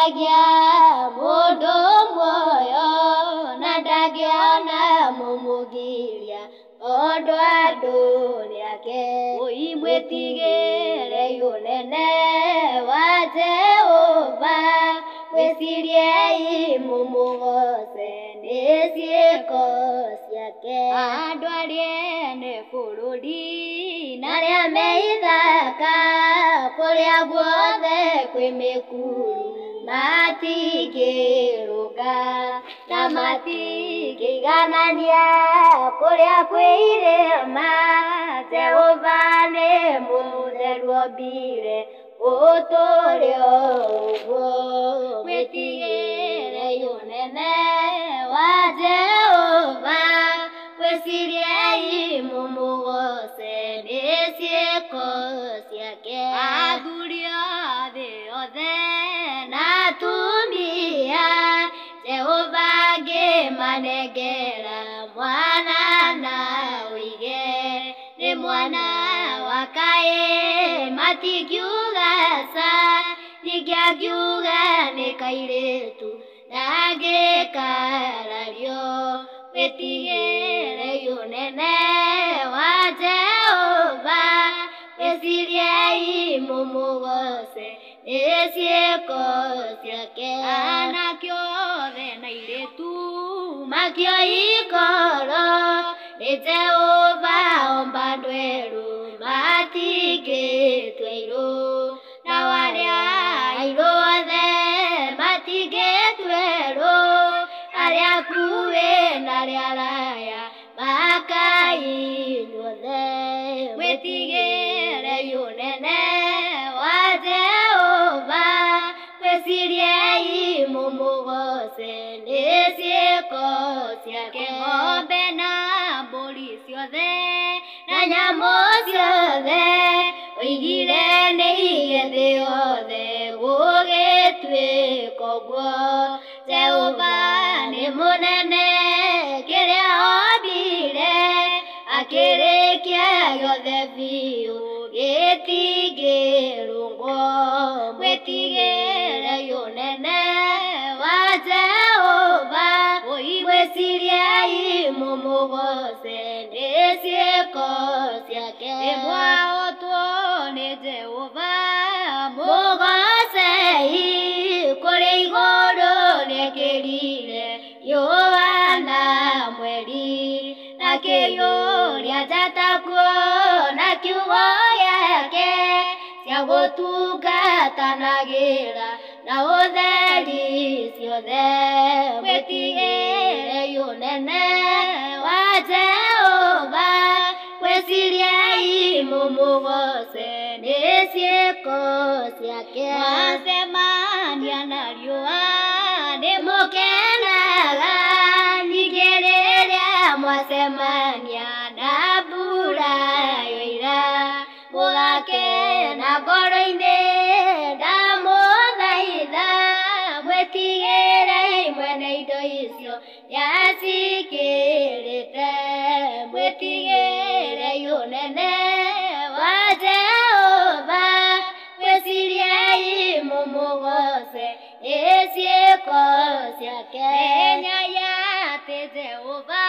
Nĩendagia mũndũ muoyo na ndangĩona mũmũgiria tondũ andũ nĩake. Mwĩtigĩre ũnene wa Jehova, mwĩciriei mũmũgoce nĩ ciĩko ciake. Andũ arĩa ene bũrũri na arĩa me ithaka kũrĩa guothe kwĩ mĩkuru matingĩrũnga na matingĩiganania kũrĩa kwĩ irĩma. Jehova nĩ mũtheru ombire ũtũũre ũguo. Mwĩtigĩre ũnene wa Jehova, mwĩciriei mũmũgoce nĩ ciĩko ciake. Athuri a thĩ yothe na atumia Jehova angĩmanengera mwana na ũige nĩ mwana wa Kaĩ, matingiuga ca, ningĩ angiuga nĩ kairĩtu ndangĩkarario. Mwĩtigĩre ũnene wa Jehova, mwĩciriei mũmũgoce nĩ ciĩko ciake. Anake othe na airĩtu makĩoi ngoro nĩ Jehova omba andũ erũ matingĩtua airũ, nao arĩa airũ othe matingĩtua erũ, arĩa akuĩ na arĩa araya makainyuothe. Mwĩtigĩre ũnene wa Jehova, mwĩciriei mũmũgoce nĩ ciĩko ciake. Ng'ombe na mbũri ciothe na nyamũ ciothe oigire nĩ iye thĩ yothe gũgĩtuĩka ũguo. Jehova nĩ mũnene kĩrĩa ombire, akĩrĩkia gĩothe biũ gĩtingĩrũngwo. Mwĩtigĩre ũnene wa Jehova, mwĩciriei mũmũgoce nĩ ciĩko ciake. Mwahotwo nĩ Jehova mũgocei, kũrĩ igũrũ nĩekĩrire riũa na mweri, na kĩiyũria njata kuona kiugo gĩake, cia gũtungatanagĩra na ũtheri ciothe. Mwĩtigĩre ũnene wa Jehova, mwĩciriei mũmũgoce nĩ ciĩko ciake. Mwacemania na riũa nĩmũkenaga, ningĩ rĩrĩa mwacemania na mbura yoira mũgakena ngoro-inĩ. Ndamũthaitha mwĩtigĩrei mwene indo icio nĩacikĩrĩte. Mwĩtigĩre ũnene wa Jehova, mwĩciriei mũmũgoce nĩ ciĩko ciake. Menyai atĩ Jehova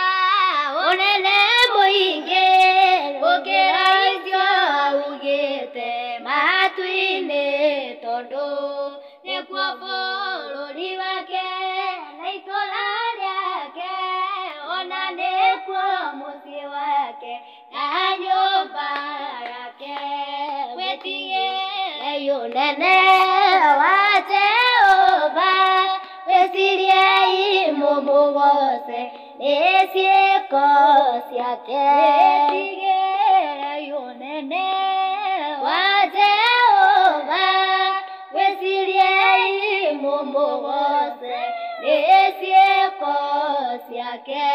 ũnene mũingĩ gũkĩra icio augĩte matu-inĩ, tondũ nĩkuo bũrũri wake na itũũra rĩake, ona nĩkuo mũciĩ wake na nyũmba yake. Mwĩtigĩre ũnene wa Jehova, mwĩciriei mũmũgoce nĩ ciĩko ciake. Mwĩtigĩre ũnene wa Jehova, mwĩciriei mũmũgoce nĩ ciĩko ciake.